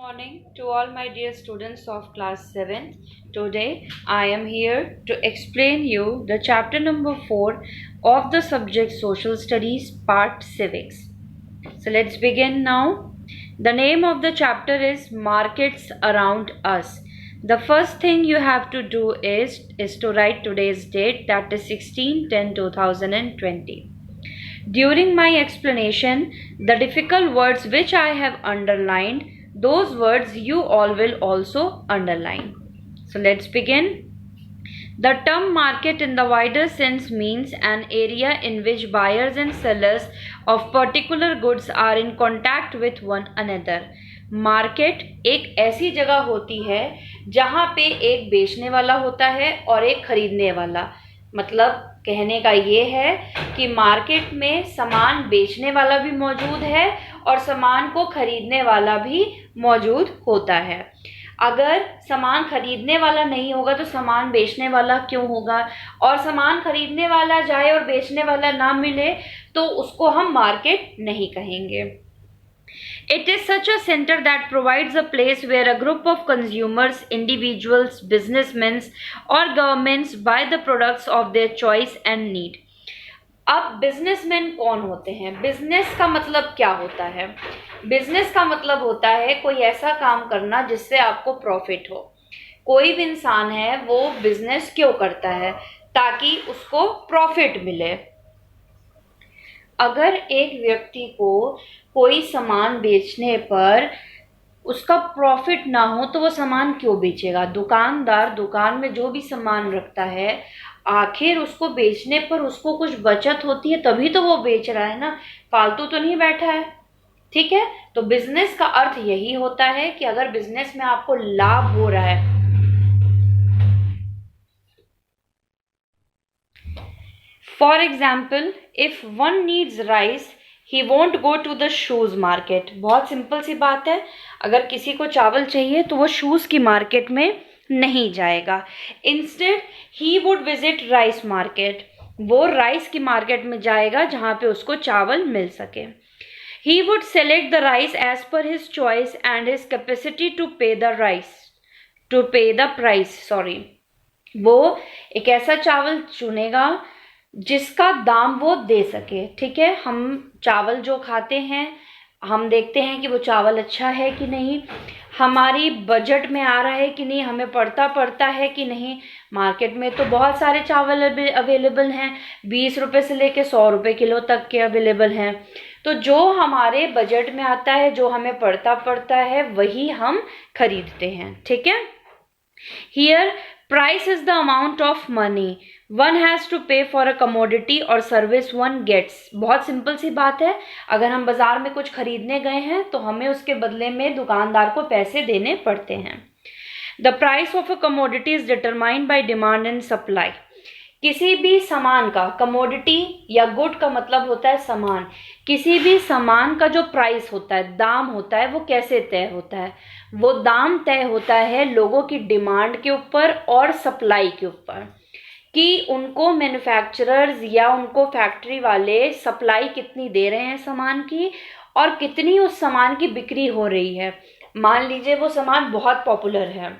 Morning to all my dear students of class 7. Today I am here to explain you the chapter number 4 of the subject Social Studies part Civics. So let's begin now. The name of the chapter is Markets Around Us. The first thing you have to do is to write today's date, that is 16/10/2020. During my explanation, the difficult words which I have underlined, those words you all will also underline. So let's begin. The term market in the wider sense means an area in which buyers and sellers of particular goods are in contact with one another. Market एक ऐसी जगह होती है जहाँ पे एक बेचने वाला होता है और एक खरीदने वाला। मतलब कहने का ये है कि मार्केट में सामान बेचने वाला भी मौजूद है और सामान को खरीदने वाला भी मौजूद होता है। अगर सामान खरीदने वाला नहीं होगा तो सामान बेचने वाला क्यों होगा, और सामान खरीदने वाला जाए और बेचने वाला ना मिले तो उसको हम मार्केट नहीं कहेंगे। It is such a center that provides a place where a group of consumers, individuals, businessmen or governments buy the products of their choice and need. अब बिजनेसमैन कौन होते हैं? बिजनेस का मतलब क्या होता है? बिजनेस का मतलब होता है कोई ऐसा काम करना जिससे आपको प्रॉफिट हो। कोई भी इंसान है वो बिजनेस क्यों करता है? ताकि उसको प्रॉफिट मिले। अगर एक व्यक्ति को कोई सामान बेचने पर उसका प्रॉफिट ना हो तो वो सामान क्यों बेचेगा? दुकानदार दुकान में जो भी सामान रखता है, आखिर उसको बेचने पर उसको कुछ बचत होती है तभी तो वो बेच रहा है ना, फालतू तो नहीं बैठा है। ठीक है, तो बिजनेस का अर्थ यही होता है कि अगर बिजनेस में आपको लाभ हो रहा है। For example, if one needs rice he won't go to the shoes market. बहुत सिंपल सी बात है, अगर किसी को चावल चाहिए तो वो शूज की मार्केट में नहीं जाएगा। Instead he would visit rice market. वो राइस की मार्केट में जाएगा जहां पे उसको चावल मिल सके। He would select the rice as per his choice and his capacity to pay the price. वो एक ऐसा चावल चुनेगा जिसका दाम वो दे सके। ठीक है, हम चावल जो खाते हैं हम देखते हैं कि वो चावल अच्छा है कि नहीं, हमारी बजट में आ रहा है कि नहीं, हमें पड़ता है कि नहीं। मार्केट में तो बहुत सारे चावल अवेलेबल हैं, 20 रुपये से लेके 100 रुपये किलो तक के अवेलेबल हैं। तो जो हमारे बजट में आता है, जो हमें पड़ता है, वही हम खरीदते हैं। ठीक है, here price is the amount of money one has to pay for a commodity और सर्विस वन गेट्स। बहुत सिंपल सी बात है, अगर हम बाजार में कुछ खरीदने गए हैं तो हमें उसके बदले में दुकानदार को पैसे देने पड़ते हैं। The price of a commodity is determined by demand and supply. किसी भी सामान का, कमोडिटी या गुड का मतलब होता है सामान, किसी भी सामान का जो प्राइस होता है, दाम होता है, वो कैसे तय होता है? वो दाम तय होता है लोगों की डिमांड के ऊपर और सप्लाई के ऊपर, कि उनको मैन्युफैक्चरर्स या उनको फैक्ट्री वाले सप्लाई कितनी दे रहे हैं सामान की और कितनी उस सामान की बिक्री हो रही है। मान लीजिए वो सामान बहुत पॉपुलर है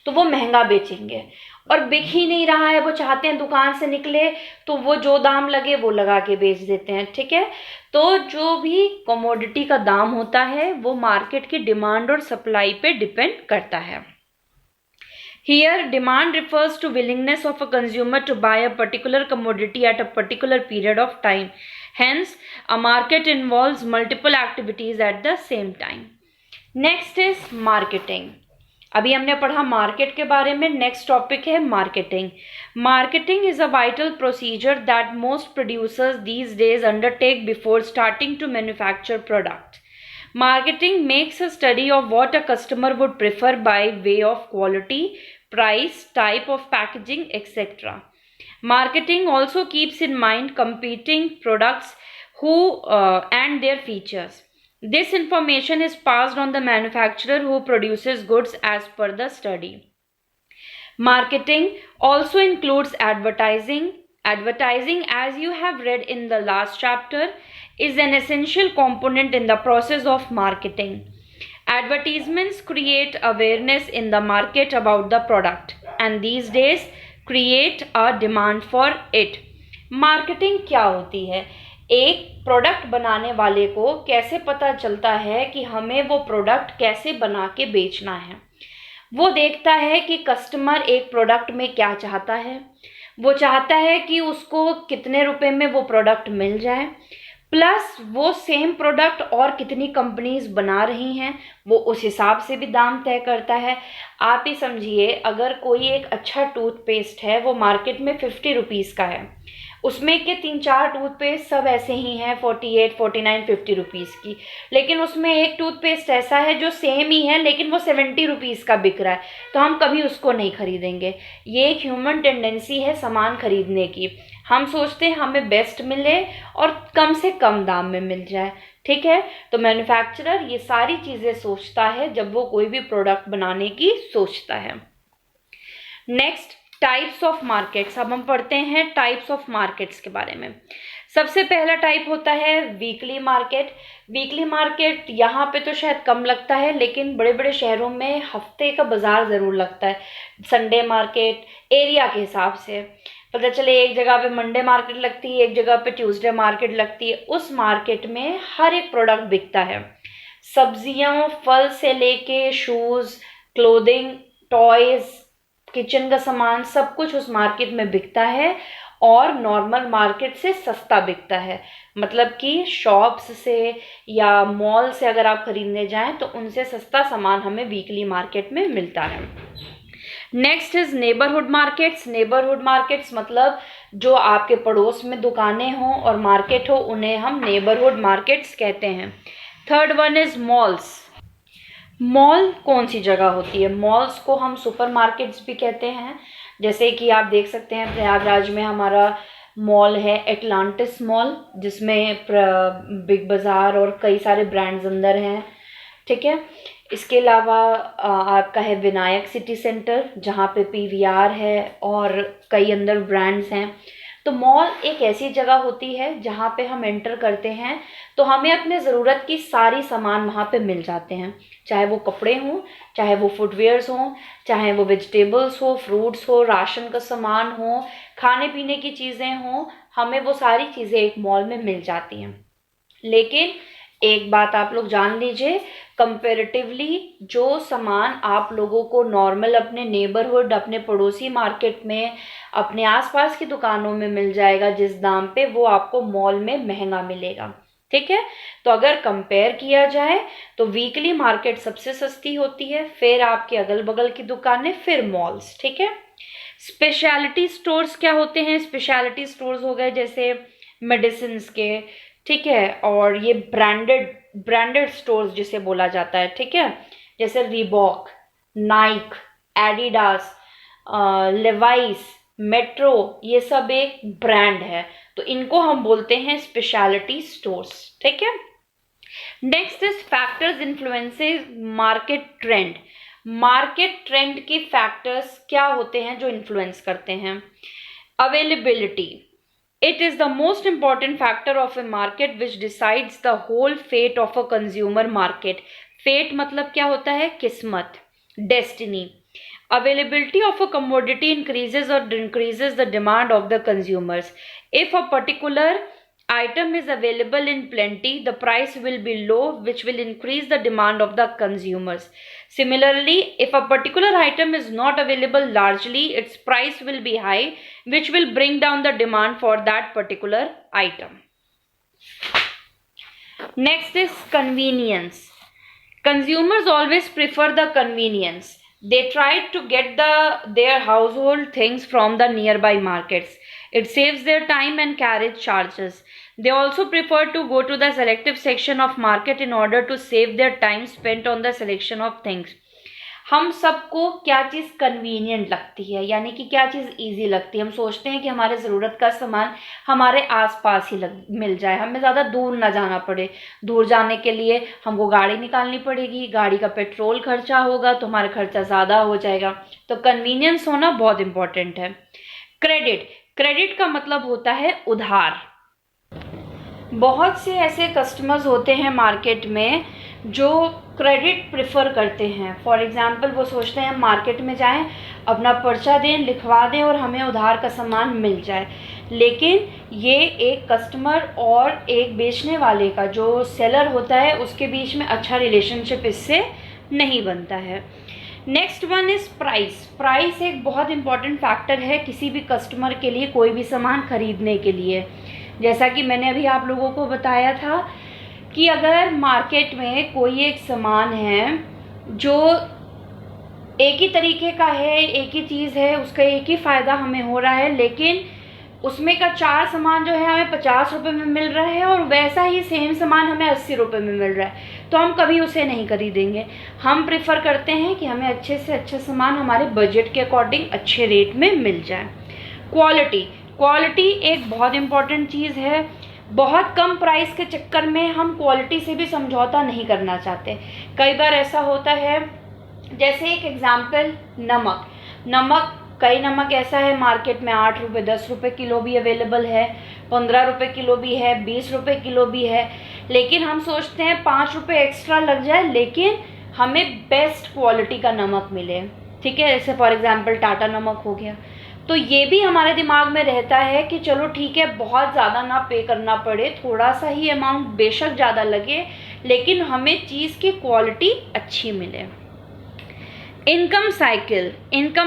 तो वो महंगा बेचेंगे, और बिक ही नहीं रहा है, वो चाहते हैं दुकान से निकले तो वो जो दाम लगे वो लगा के बेच देते हैं। ठीक है, तो जो भी कमोडिटी का दाम होता है वो मार्केट की डिमांड और सप्लाई पे डिपेंड करता है। Here, demand refers to willingness of a consumer to buy a particular commodity at a particular period of time. Hence, a market involves multiple activities at the same time. Next is marketing. अभी हमने पढ़ा market के बारे में, next topic है marketing. Marketing is a vital procedure that most producers these days undertake before starting to manufacture product. Marketing makes a study of what a customer would prefer by way of quality, price, type of packaging, etc. Marketing also keeps in mind competing products and their features. This information is passed on the manufacturer who produces goods as per the study. Marketing also includes advertising. Advertising, as you have read in the last chapter, is an essential component in the process of marketing. Advertisements create awareness in the market about the product and these days create a demand for it. Marketing क्या होती है? एक product बनाने वाले को कैसे पता चलता है कि हमें वो प्रोडक्ट कैसे बना के बेचना है? वो देखता है कि कस्टमर एक प्रोडक्ट में क्या चाहता है। वो चाहता है कि उसको कितने रुपए में वो प्रोडक्ट मिल जाए, प्लस वो सेम प्रोडक्ट और कितनी कंपनीज बना रही हैं, वो उस हिसाब से भी दाम तय करता है। आप ही समझिए, अगर कोई एक अच्छा टूथपेस्ट है, वो मार्केट में 50 रुपीज़ का है, उसमें के 3-4 टूथपेस्ट सब ऐसे ही हैं 48, 49, 50 रुपीज़ की, लेकिन उसमें एक टूथपेस्ट ऐसा है जो सेम ही है लेकिन वो 70 रुपीज़ का बिक रहा है, तो हम कभी उसको नहीं खरीदेंगे। ये एक ह्यूमन टेंडेंसी है सामान खरीदने की। हम सोचते हैं हमें बेस्ट मिले और कम से कम दाम में मिल जाए, ठीक है। तो मैन्युफैक्चरर ये सारी चीज़ें सोचता है जब वो कोई भी प्रोडक्ट बनाने की सोचता है। Next, types of markets. अब हम पढ़ते हैं टाइप्स ऑफ मार्केट्स के बारे में। सबसे पहला टाइप होता है वीकली मार्केट। वीकली मार्केट यहाँ पे तो शायद कम लगता है, लेकिन बड़े बड़े शहरों में हफ्ते का बाजार ज़रूर लगता है। संडे मार्केट एरिया के हिसाब से पता चले, एक जगह पे मंडे मार्केट लगती है, एक जगह पे ट्यूसडे मार्केट लगती है। उस मार्केट में हर एक प्रोडक्ट बिकता है, सब्जियां, फल से लेके शूज़, क्लोथिंग, टॉयज़, किचन का सामान, सब कुछ उस मार्केट में बिकता है और नॉर्मल मार्केट से सस्ता बिकता है। मतलब कि शॉप्स से या मॉल से अगर आप खरीदने जाएं तो उनसे सस्ता सामान हमें वीकली मार्केट में मिलता है। Next is neighbourhood markets. Neighbourhood markets मतलब जो आपके पड़ोस में दुकानें हों और मार्केट हो, उन्हें हम नेबरहुड मार्केट्स कहते हैं। Third one is malls. Mall कौन सी जगह होती है? मॉल्स को हम सुपर मार्केट्स भी कहते हैं। जैसे कि आप देख सकते हैं प्रयागराज में हमारा मॉल है एटलांटिस मॉल, जिसमें बिग बाज़ार और कई सारे ब्रांड्स अंदर हैं, ठीक है। इसके अलावा आपका है विनायक सिटी सेंटर, जहाँ पे पीवीआर है और कई अंदर ब्रांड्स हैं। तो मॉल एक ऐसी जगह होती है जहाँ पे हम एंटर करते हैं तो हमें अपने ज़रूरत की सारी सामान वहाँ पे मिल जाते हैं, चाहे वो कपड़े हों, चाहे वो फुटवेयर्स हों, चाहे वो वेजिटेबल्स हो, फ्रूट्स हो, राशन का सामान हो, खाने पीने की चीज़ें हों, हमें वो सारी चीज़ें एक मॉल में मिल जाती हैं। लेकिन एक बात आप लोग जान लीजिए, कंपैरेटिवली जो सामान आप लोगों को नॉर्मल अपने नेबरहुड, अपने पड़ोसी मार्केट में, अपने आसपास की दुकानों में मिल जाएगा जिस दाम पे, वो आपको मॉल में महंगा मिलेगा, ठीक है। तो अगर कंपेयर किया जाए तो वीकली मार्केट सबसे सस्ती होती है, फिर आपके अगल बगल की दुकानें, फिर मॉल्स, ठीक है। स्पेशलिटी स्टोर्स क्या होते हैं? स्पेशलिटी स्टोर्स हो गए जैसे मेडिसिन के, ठीक है, और ये ब्रांडेड स्टोर्स जिसे बोला जाता है, ठीक है, जैसे Reebok, Naik, Adidas, Levi's, metro, ये सब एक ब्रांड है, तो इनको हम बोलते हैं स्पेशलिटी स्टोर्स, ठीक है। Next is factors influences market trend. Market trend की फैक्टर्स क्या होते हैं जो इन्फ्लुएंस करते हैं? Availability, it is the most important factor of a market which decides the whole fate of a consumer market. Fate मतलब क्या होता है? किस्मत, destiny. Availability of a commodity increases or decreases the demand of the consumers. If a particular item is available in plenty, the price will be low, which will increase the demand of the consumers. Similarly, if a particular item is not available largely, its price will be high, which will bring down the demand for that particular item. Next is convenience. Consumers always prefer the convenience. They try to get their household things from the nearby markets. It saves their time and carriage charges. They also prefer to go to the selective section of market in order to save their time spent on the selection of things. हम सबको क्या चीज़ convenient लगती है, यानी कि क्या चीज़ easy लगती है? हम सोचते हैं कि हमारे ज़रूरत का सामान हमारे आसपास ही मिल जाए, हमें ज़्यादा दूर ना जाना पड़े। दूर जाने के लिए हमको गाड़ी निकालनी पड़ेगी, गाड़ी का पेट्रोल खर्चा होगा तो हमारा खर्चा ज़्यादा हो जाएगा। तो कन्वीनियंस होना बहुत इंपॉर्टेंट है। क्रेडिट, क्रेडिट का मतलब होता है उधार। बहुत से ऐसे कस्टमर्स होते हैं मार्केट में जो क्रेडिट प्रेफर करते हैं। फॉर एग्जांपल वो सोचते हैं मार्केट में जाएं, अपना पर्चा दें, लिखवा दें और हमें उधार का सामान मिल जाए। लेकिन ये एक कस्टमर और एक बेचने वाले का, जो सेलर होता है, उसके बीच में अच्छा रिलेशनशिप इससे नहीं बनता है। Next one is price. Price एक बहुत इंपॉर्टेंट फैक्टर है किसी भी कस्टमर के लिए, कोई भी सामान खरीदने के लिए। जैसा कि मैंने अभी आप लोगों को बताया था कि अगर मार्केट में कोई एक सामान है जो एक ही तरीके का है, एक ही चीज़ है, उसका एक ही फ़ायदा हमें हो रहा है, लेकिन उसमें का 4 सामान जो है हमें 50 रुपये में मिल रहा है और वैसा ही सेम सामान हमें 80 रुपये में मिल रहा है, तो हम कभी उसे नहीं खरीदेंगे। हम प्रेफर करते हैं कि हमें अच्छे से अच्छा सामान हमारे बजट के अकॉर्डिंग अच्छे रेट में मिल जाए। क्वालिटी एक बहुत इंपॉर्टेंट चीज़ है। बहुत कम प्राइस के चक्कर में हम क्वालिटी से भी समझौता नहीं करना चाहते। कई बार ऐसा होता है, जैसे एक एग्जाम्पल, नमक कई नमक ऐसा है मार्केट में 8 रुपये 10 रुपये किलो भी अवेलेबल है, 15 रुपये किलो भी है, 20 रुपये किलो भी है। लेकिन हम सोचते हैं 5 रुपये एक्स्ट्रा लग जाए लेकिन हमें बेस्ट क्वालिटी का नमक मिले। ठीक है, जैसे फॉर एग्जांपल टाटा नमक हो गया। तो ये भी हमारे दिमाग में रहता है कि चलो ठीक है, बहुत ज़्यादा ना पे करना पड़े, थोड़ा सा ही अमाउंट बेशक ज़्यादा लगे लेकिन हमें चीज़ की क्वालिटी अच्छी मिले। इनकम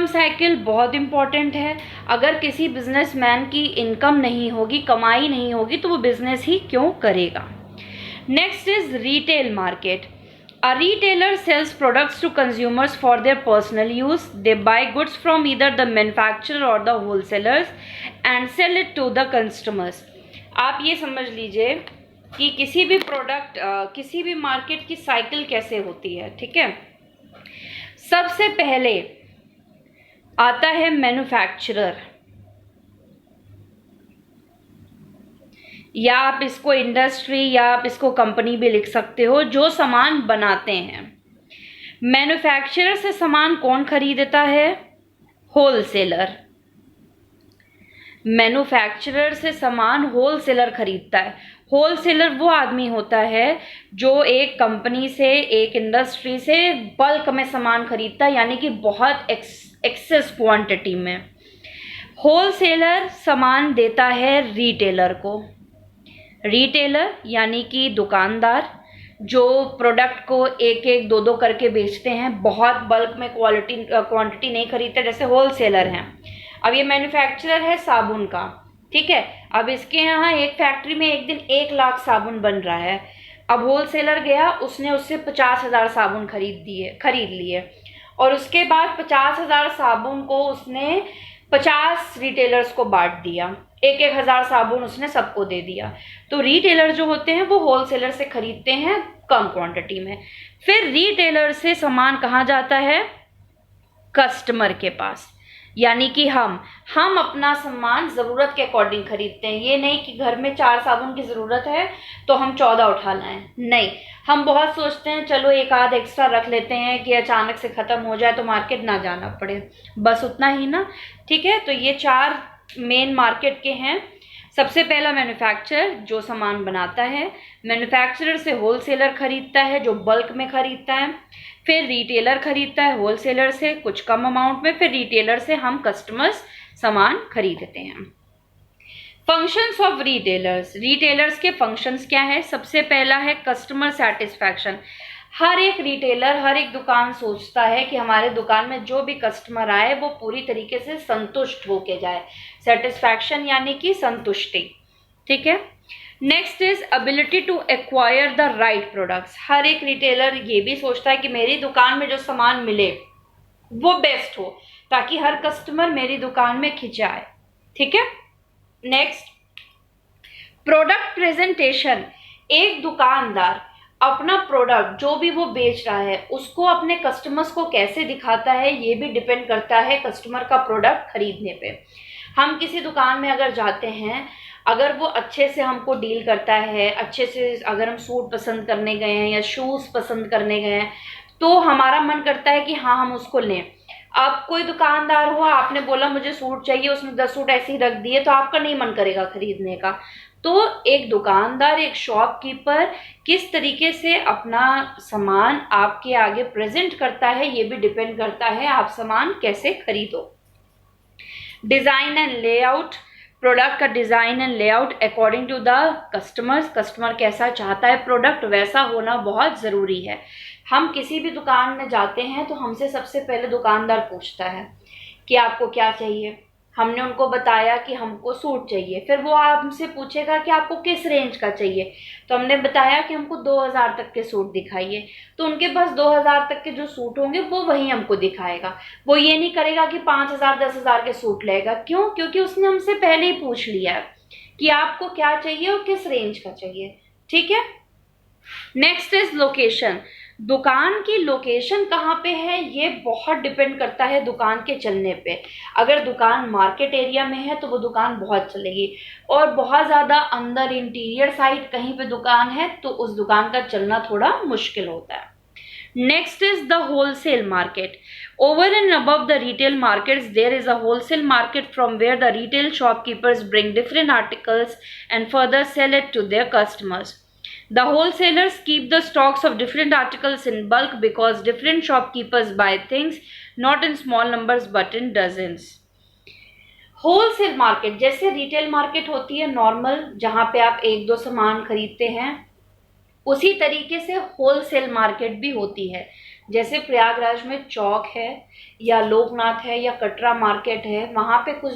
साइकिल बहुत इम्पॉर्टेंट है। अगर किसी बिजनेसमैन की इनकम नहीं होगी, कमाई नहीं होगी, तो वो बिजनेस ही क्यों करेगा। Next is retail market. A retailer sells products to consumers for their personal use. They buy goods from either the manufacturer or the wholesalers and sell it to the customers. आप ये समझ लीजिए कि किसी भी product, किसी भी market की साइकिल कैसे होती है। ठीक है, सबसे पहले आता है मैन्युफैक्चरर, या आप इसको इंडस्ट्री या आप इसको कंपनी भी लिख सकते हो, जो सामान बनाते हैं। मैन्युफैक्चरर से सामान कौन खरीदता है? होलसेलर। मैन्युफैक्चरर से सामान होलसेलर खरीदता है। होलसेलर वो आदमी होता है जो एक कंपनी से, एक इंडस्ट्री से बल्क में सामान खरीदता है, यानी कि बहुत एक्सेस क्वांटिटी में। होलसेलर सामान देता है रिटेलर को। रिटेलर यानी कि दुकानदार, जो प्रोडक्ट को एक एक दो दो करके बेचते हैं, बहुत बल्क में क्वांटिटी नहीं खरीदते, जैसे होलसेलर हैं। अब ये मैन्युफैक्चरर है साबुन का, ठीक है, अब इसके यहाँ एक फैक्ट्री में एक दिन 1 लाख साबुन बन रहा है। अब होलसेलर गया, उसने उससे 50,000 साबुन खरीद लिए और उसके बाद 50,000 साबुन को उसने 50 रिटेलर्स को बांट दिया, 1,000 साबुन उसने सबको दे दिया। तो रिटेलर जो होते हैं वो होलसेलर से खरीदते हैं कम क्वांटिटी में। फिर रिटेलर से सामान कहाँ जाता है? कस्टमर के पास। यानी कि हम अपना सामान ज़रूरत के अकॉर्डिंग खरीदते हैं। ये नहीं कि घर में 4 साबुन की ज़रूरत है तो हम 14 उठा लाएं, नहीं। हम बहुत सोचते हैं चलो एक आध एक्स्ट्रा रख लेते हैं कि अचानक से ख़त्म हो जाए तो मार्केट ना जाना पड़े, बस उतना ही ना। ठीक है, तो ये 4 मेन मार्केट के हैं। सबसे पहला मैन्युफैक्चरर जो सामान बनाता है, मैन्युफैक्चरर से होलसेलर खरीदता है जो बल्क में खरीदता है, फिर रिटेलर खरीदता है होलसेलर से कुछ कम अमाउंट में, फिर रिटेलर से हम कस्टमर्स सामान खरीदते हैं। फंक्शंस ऑफ रिटेलर्स के फंक्शंस क्या है? सबसे पहला है कस्टमर सेटिस्फैक्शन। हर एक रिटेलर, हर एक दुकान सोचता है कि हमारे दुकान में जो भी कस्टमर आए वो पूरी तरीके से संतुष्ट होके जाए। सेटिस्फैक्शन यानी कि संतुष्टि। ठीक है, next is ability to acquire the right products. हर एक रिटेलर ये भी सोचता है कि मेरी दुकान में जो सामान मिले वो बेस्ट हो, ताकि हर कस्टमर मेरी दुकान में खिंचाए। ठीक है, नेक्स्ट प्रोडक्ट प्रेजेंटेशन। एक दुकानदार अपना प्रोडक्ट जो भी वो बेच रहा है उसको अपने कस्टमर्स को कैसे दिखाता है, ये भी डिपेंड करता है कस्टमर का प्रोडक्ट खरीदने पे। हम किसी दुकान में अगर जाते हैं, अगर वो अच्छे से हमको डील करता है, अच्छे से, अगर हम सूट पसंद करने गए हैं या शूज़ पसंद करने गए हैं, तो हमारा मन करता है कि हाँ हम उसको लें। अब कोई दुकानदार हो, आपने बोला मुझे सूट चाहिए, उसने 10 सूट ऐसे ही रख दिए, तो आपका नहीं मन करेगा खरीदने का। तो एक दुकानदार, एक शॉपकीपर किस तरीके से अपना सामान आपके आगे प्रेजेंट करता है, ये भी डिपेंड करता है आप सामान कैसे खरीदो। डिजाइन एंड लेआउट, प्रोडक्ट का design and layout according to the customers, customer कैसा चाहता है प्रोडक्ट वैसा होना बहुत जरूरी है। हम किसी भी दुकान में जाते हैं तो हमसे सबसे पहले दुकानदार पूछता है कि आपको क्या चाहिए। हमने उनको बताया कि हमको सूट चाहिए, फिर वो हमसे पूछेगा कि आपको किस रेंज का चाहिए, तो हमने बताया कि हमको 2000 तक के सूट दिखाइए, तो उनके पास 2000 तक के जो सूट होंगे वो वही हमको दिखाएगा। वो ये नहीं करेगा कि 5000 10,000 के सूट लेगा। क्यों? क्योंकि उसने हमसे पहले ही पूछ लिया है कि आपको क्या चाहिए और किस रेंज का चाहिए। ठीक है। Next is location. दुकान की लोकेशन कहाँ पे है ये बहुत डिपेंड करता है दुकान के चलने पे। अगर दुकान मार्केट एरिया में है तो वो दुकान बहुत चलेगी, और बहुत ज़्यादा अंदर इंटीरियर साइड कहीं पे दुकान है तो उस दुकान का चलना थोड़ा मुश्किल होता है। Next is the wholesale market. Over and above the retail markets, there is a wholesale market from where the retail shopkeepers bring different articles and further sell it to their customers. The wholesalers keep the stocks of different articles in bulk because different shopkeepers buy things not in small numbers but in dozens. Wholesale market जैसे retail market होती है normal, जहां पे आप एक दो सामान खरीदते हैं, उसी तरीके से होलसेल मार्केट भी होती है। जैसे प्रयागराज में चौक है या लोकनाथ है या कटरा मार्केट है, वहां पे कुछ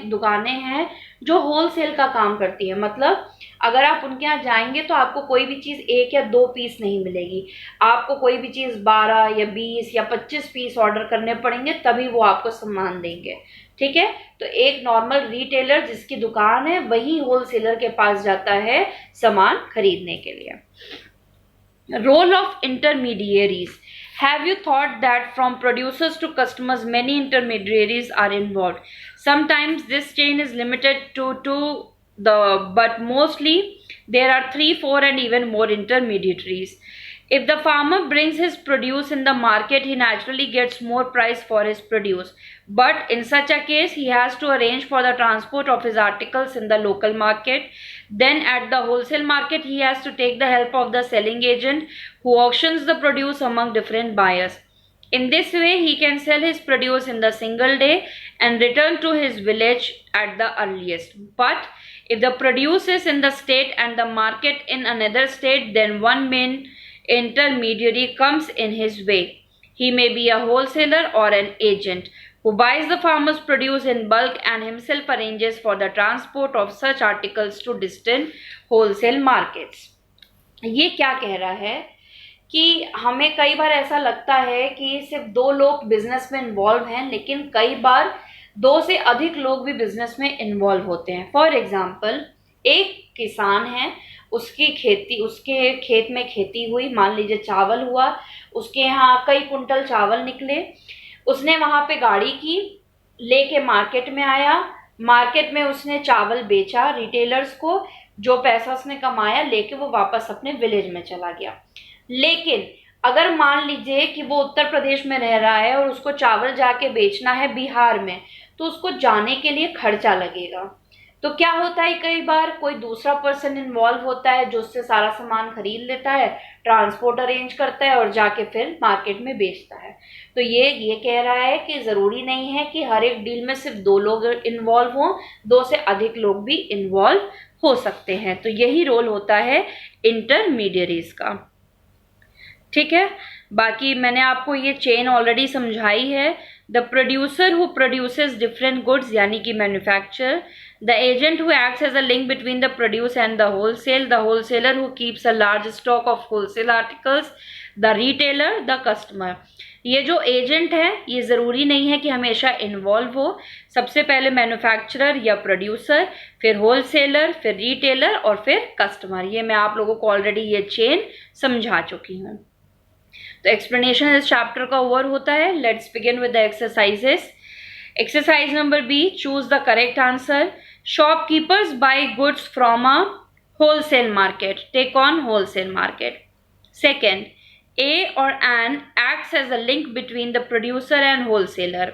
दुकानें हैं जो होलसेल का काम करती है। मतलब अगर आप उनके यहाँ जाएंगे तो आपको कोई भी चीज 1 या 2 पीस नहीं मिलेगी, आपको कोई भी चीज 12 या 20 या 25 पीस ऑर्डर करने पड़ेंगे तभी वो आपको सामान देंगे। ठीक है। तो एक नॉर्मल रिटेलर जिसकी दुकान है वही होलसेलर के पास जाता है सामान खरीदने के लिए। Role of intermediaries. Have you thought that from producers to customers many intermediaries are involved? Sometimes this chain is limited to but mostly there are 3, 4 and even more intermediaries. If the farmer brings his produce in the market, he naturally gets more price for his produce. But in such a case, he has to arrange for the transport of his articles in the local market. Then at the wholesale market, he has to take the help of the selling agent who auctions the produce among different buyers. In this way, he can sell his produce in the single day and return to his village at the earliest. But if the produce is in the state and the market in another state, then one main intermediary comes in his way. He may be a wholesaler or an agent who buys the farmer's produce in bulk and himself arranges for the transport of such articles to distant wholesale markets. ये क्या कह रहा है कि हमें कई बार ऐसा लगता है कि सिर्फ 2 लोग बिजनेस में इन्वॉल्व हैं, लेकिन कई बार 2 से अधिक लोग भी बिजनेस में इन्वॉल्व होते हैं। फॉर एग्जाम्पल, एक किसान है, उसके खेत में खेती हुई, मान लीजिए चावल हुआ, उसके यहाँ कई कुंटल चावल निकले, उसने वहां पे गाड़ी की, लेके मार्केट में आया, मार्केट में उसने चावल बेचा रिटेलर्स को, जो पैसा उसने कमाया लेके वो वापस अपने विलेज में चला गया। लेकिन अगर मान लीजिए कि वो उत्तर प्रदेश में रह रहा है और उसको चावल जाके बेचना है बिहार में, तो उसको जाने के लिए खर्चा लगेगा। तो क्या होता है, कई बार कोई दूसरा पर्सन इन्वॉल्व होता है जो उससे सारा सामान खरीद लेता है, ट्रांसपोर्ट अरेंज करता है और जाके फिर मार्केट में बेचता है। तो ये कह रहा है कि जरूरी नहीं है कि हर एक डील में सिर्फ 2 लोग इन्वॉल्व हों, 2 से अधिक लोग भी इन्वॉल्व हो सकते हैं। तो यही रोल होता है इंटरमीडियरीज का। ठीक है। बाकी मैंने आपको ये चेन ऑलरेडी समझाई है। The producer who produces different goods यानी कि manufacture, the agent who acts as a link between the produce and the wholesaler who keeps a large stock of wholesale articles, the retailer, the customer. ये जो agent है ये जरूरी नहीं है कि हमेशा इन्वॉल्व हो। सबसे पहले मैन्युफैक्चरर या प्रोड्यूसर, फिर होलसेलर, फिर रिटेलर और फिर कस्टमर। ये मैं आप लोगों को ऑलरेडी ये चेन समझा चुकी हूँ। तो एक्सप्लेनेशन इस चैप्टर का ओवर होता है। Let's begin with the exercises. Exercise number B, choose the correct answer. Shopkeepers buy goods from a wholesale market, take on wholesale market. Second, A or an acts as a link between the producer and wholesaler,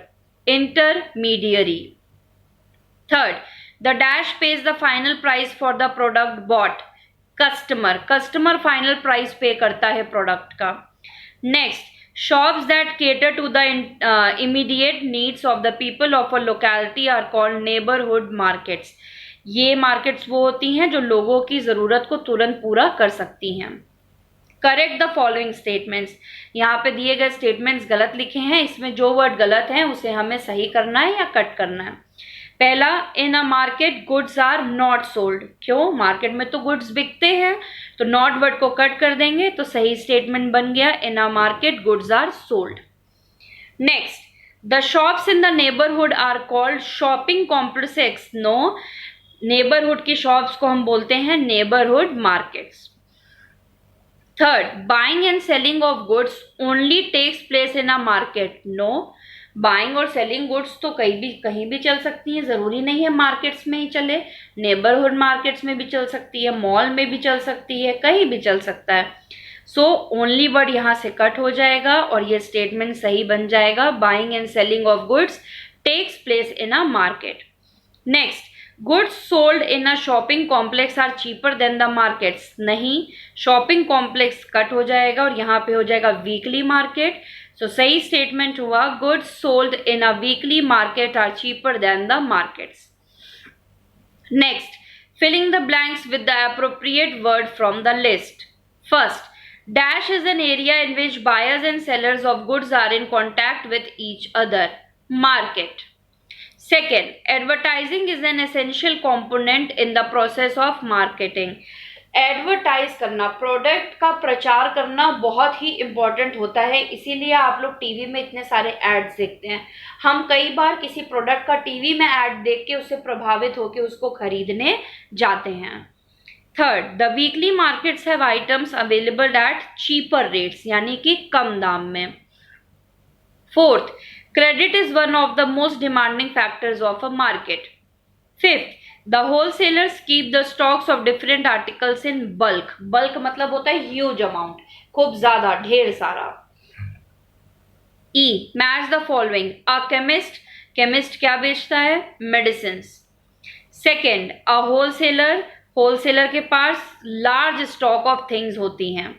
intermediary. Third, the dash pays the final price for the product bought, customer final price pay करता है product का। Next, shops that cater to the immediate needs of the people of a locality are called neighbourhood markets. ये markets वो होती हैं जो लोगों की जरूरत को तुरंत पूरा कर सकती हैं। करेक्ट द फॉलोइंग स्टेटमेंट्स, यहाँ पे दिए गए स्टेटमेंट्स गलत लिखे हैं, इसमें जो वर्ड गलत है उसे हमें सही करना है या कट करना है। पहला, in a market goods are not sold. क्यों? मार्केट में तो गुड्स बिकते हैं, तो नॉट वर्ड को कट कर देंगे तो सही स्टेटमेंट बन गया, in a market goods are sold. Next, the shops in the neighbourhood are called shopping complex. No, neighbourhood की शॉप्स को हम बोलते हैं neighbourhood markets. Third, buying and selling of goods only takes place in a market. No, buying और selling goods तो कहीं भी चल सकती है, जरूरी नहीं है मार्केट्स में ही चले, नेबरहुड मार्केट्स में भी चल सकती है, मॉल में भी चल सकती है, कहीं भी चल सकता है। सो ओनली वर्ड यहाँ से कट हो जाएगा और ये स्टेटमेंट सही बन जाएगा, buying and selling of goods takes place in a market. Next, goods sold in a shopping complex are cheaper than the markets. नहीं, शॉपिंग कॉम्प्लेक्स कट हो जाएगा और यहाँ पे हो जाएगा वीकली मार्केट। सो सही स्टेटमेंट हुआ, goods sold in a weekly market are cheaper than the markets. Next, filling the blanks with the appropriate word from the list. First, dash is an area in which buyers and sellers of goods are in contact with each other, market. Second, advertising is an essential component in the process of marketing. Advertise करना, product का प्रचार करना बहुत ही important होता है, इसीलिए आप लोग टीवी में इतने सारे एड्स देखते हैं। हम कई बार किसी प्रोडक्ट का टीवी में एड देख के उससे प्रभावित होकर उसको खरीदने जाते हैं। Third, the weekly markets have items available at cheaper rates, यानी कि कम दाम में। Fourth, credit is one of the most demanding factors of a market. Fifth, the wholesalers keep the stocks of different articles in bulk. Bulk मतलब होता है huge amount, खूब ज्यादा, ढेर सारा। E, match the following. A chemist क्या बेचता है? Medicines. Second, a wholesaler के पास large stock of things होती हैं।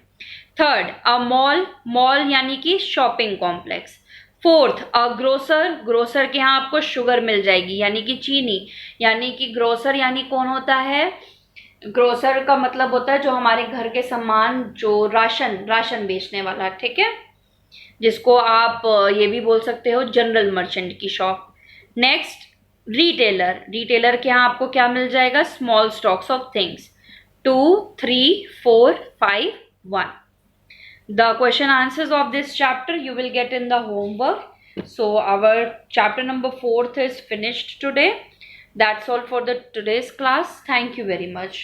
Third, a mall यानी कि shopping complex. फोर्थ, अ ग्रोसर के यहाँ आपको शुगर मिल जाएगी यानी कि चीनी, यानी कि ग्रोसर यानी कौन होता है? ग्रोसर का मतलब होता है जो हमारे घर के सामान, जो राशन बेचने वाला, ठीक है, जिसको आप ये भी बोल सकते हो जनरल मर्चेंट की शॉप। नेक्स्ट, रिटेलर के यहाँ आपको क्या मिल जाएगा? Small stocks of things, 2, 3, 4, 5, 1. The question answers of this chapter you will get in the homework. So our chapter number 4 is finished today. That's all for the today's class. Thank you very much.